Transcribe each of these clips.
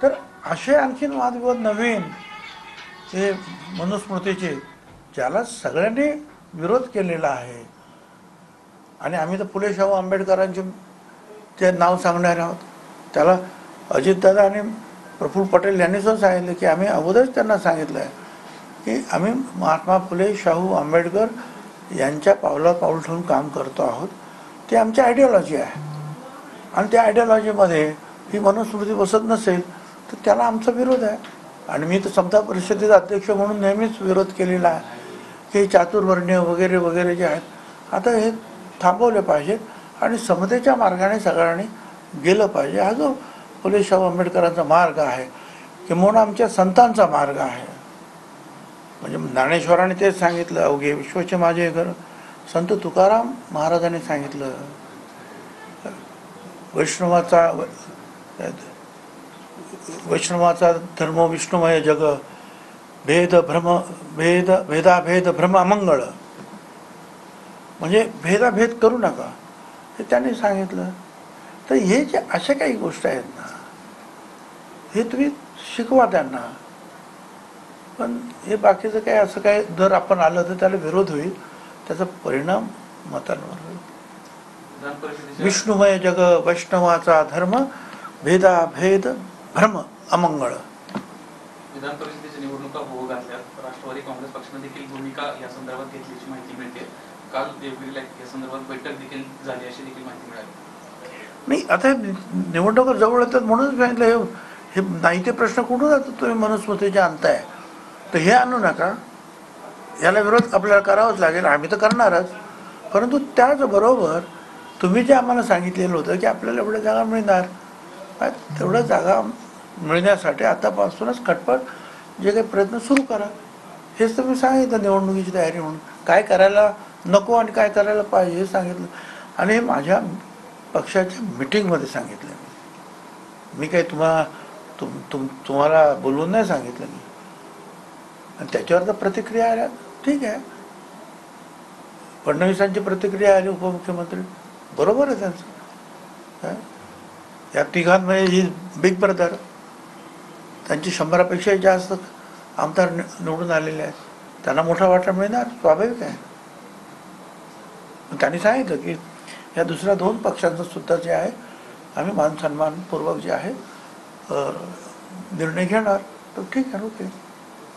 तर असे आणखीन वादविवाद नवीन हे मनुस्मृतीचे ज्याला सगळ्यांनी विरोध केलेला आहे. आणि आम्ही तर फुले शाहू आंबेडकरांचे जे नाव सांगणार आहोत. त्याला अजितदादा आणि प्रफुल्ल पटेल यांनी सुद्धा सांगितलं की आम्ही अगोदरच त्यांना सांगितलं आहे की आम्ही महात्मा फुले शाहू आंबेडकर यांच्या पावलावर पाऊल ठेवून काम करतो आहोत. ते आमची आयडिओलॉजी आहे आणि त्या आयडिओलॉजीमध्ये ही मनुस्मृती बसत नसेल तर त्याला आमचा विरोध आहे. आणि मी तर समता परिषदेचा अध्यक्ष म्हणून नेहमीच विरोध केलेला आहे की चातुर्वर्ण्य वगैरे वगैरे जे आहेत आता हे थांबवले पाहिजेत आणि समतेच्या मार्गाने सगळ्यांनी गेलं पाहिजे. हा जो फुले शाहू आंबेडकरांचा मार्ग आहे किंवा आमच्या संतांचा मार्ग आहे. म्हणजे ज्ञानेश्वरांनी तेच सांगितलं, अवघे विश्वाचे माझे घर. संत तुकाराम महाराजांनी सांगितलं, वैष्णवाचा धर्म विष्णुमय जग, भेदाभेद भ्रम अमंगळ. म्हणजे भेदाभेद करू नका हे त्यांनी सांगितलं. तर हे जे अशा काही गोष्टी आहेत ना हे तुम्ही शिकवा त्यांना. पण हे बाकीचं काय असं काय जर आपण आलं तर त्याला विरोध होईल, त्याचा परिणाम मतांवर होईल. विष्णुमय जग वैष्णवाचा धर्म, भेदाभेद भ्रम अमंगळ. विधान परिषदेच्या निवडणुका होऊ घातल्या, राष्ट्रवादी काँग्रेस पक्षाने देखील भूमिका या संदर्भात घेतल्याची माहिती मिळते. काल देवगिरीला या संदर्भात बैठक देखील झाली अशी देखील माहिती मिळाली. नाही, आता निवडणुका जवळ येतात म्हणूनच सांगितलं हे नाही ते प्रश्न कुठून जातो तुम्ही मनुस्मृतीचे आणताय. तर हे आणू नका, याला विरोध आपल्याला करावाच लागेल, आम्ही तर करणारच. परंतु त्याचबरोबर तुम्ही जे आम्हाला सांगितलेलं होतं की आपल्याला एवढ्या जागा मिळणार, तेवढ्या जागा मिळण्यासाठी आतापासूनच खटपट जे काही प्रयत्न सुरू करा. हेच तर मी सांगितलं निवडणुकीची तयारी म्हणून. काय करायला नको आणि काय करायला पाहिजे हे सांगितलं. आणि हे माझ्या पक्षाच्या मिटिंगमध्ये सांगितलं मी काही तुम्हाला बोलवून नाही सांगितलं मी. आणि त्याच्यावर तर प्रतिक्रिया आल्या, ठीक आहे. फडणवीसांची प्रतिक्रिया आली, उपमुख्यमंत्री, बरोबर आहे त्यांचं. या तिघांमध्ये ही बिग ब्रदर, त्यांची 100पेक्षाही जास्त आमदार निवडून आलेले आहेत, त्यांना मोठा वाटा मिळणार, स्वाभाविक आहे. त्यांनी सांगितलं की या दुसऱ्या 2 पक्षांचं सुद्धा जे आहे आम्ही मान सन्मानपूर्वक जे आहे निर्णय घेणार. तर ठीक आहे, ओके,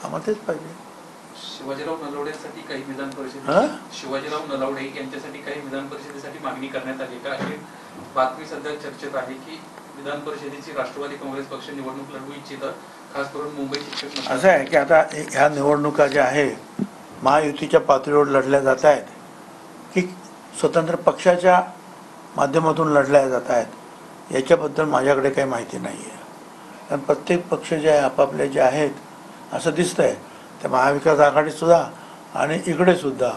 आम्हाला तेच पाहिजे. शिवाजीराव नलावडेसाठी काही विधान परिषद, शिवाजीराव नलावडे यांच्यासाठी काही विधान परिषदेसाठी मागणी करण्यात आली का, अशी बातमी सध्या चर्चेत आहे की विधान परिषदेची राष्ट्रवादी काँग्रेस पक्ष निवडणूक लढवू इच्छितं, खास करून मुंबई शिक्षक. असं आहे की आता ह्या निवडणुका ज्या आहे महायुतीच्या पातळीवर लढल्या जात आहेत की स्वतंत्र पक्षाच्या माध्यमातून लढल्या जात आहेत याच्याबद्दल माझ्याकडे काही माहिती नाही आहे. कारण प्रत्येक पक्ष जे आहे आपापले जे आहेत असं दिसतं आहे, त्या महाविकास आघाडीसुद्धा आणि इकडेसुद्धा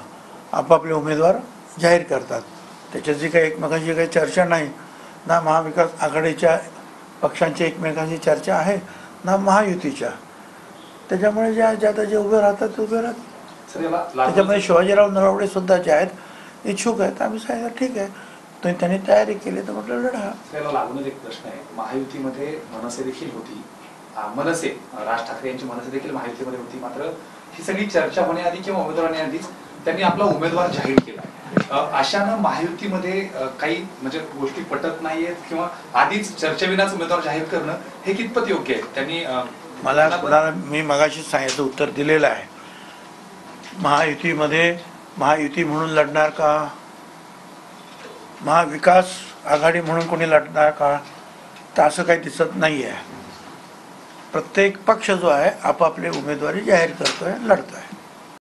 आपापले उमेदवार जाहीर करतात. त्याच्याची काही एकमेकांची काही चर्चा नाही ना. महाविकास आघाडीच्या पक्षांची एकमेकांची चर्चा आहे ना महायुतीच्या. त्याच्यामुळे जे आता जे उभे राहतात ते उभे राहतात. त्याच्यामध्ये शिवाजीराव नलावडे सुद्धा जे आहेत इच्छुक आहेत. आम्ही सांगितलं ठीक आहे, त्यांनी तयारी केली तर म्हटलं लढा. त्याला लागूनच एक प्रश्न आहे, महायुतीमध्ये मनसे देखील होती, मनसे राज ठाकरे यांची मनसे देखील महायुतीमध्ये होती. मात्र ही सगळी चर्चा होण्याआधी किंवा उमेदवारांआधीच त्यांनी आपला उमेदवार जाहीर केला. अशानं महायुतीमध्ये काही म्हणजे गोष्टी पटत नाहीयेत किंवा आधीच चर्चेविनाच उमेदवार जाहीर करणं हे कितपत योग्य आहे. त्यांनी मला मी मगाशीच सांगितलं, उत्तर दिलेलं आहे. महायुतीमध्ये महायुती म्हणून लढणार का, महाविकास आघाडी म्हणून कोणी लढणार का, तर असं काही दिसत नाही आहे. प्रत्येक पक्ष जो आहे आपापले उमेदवारी जाहीर करतोय, लढतोय.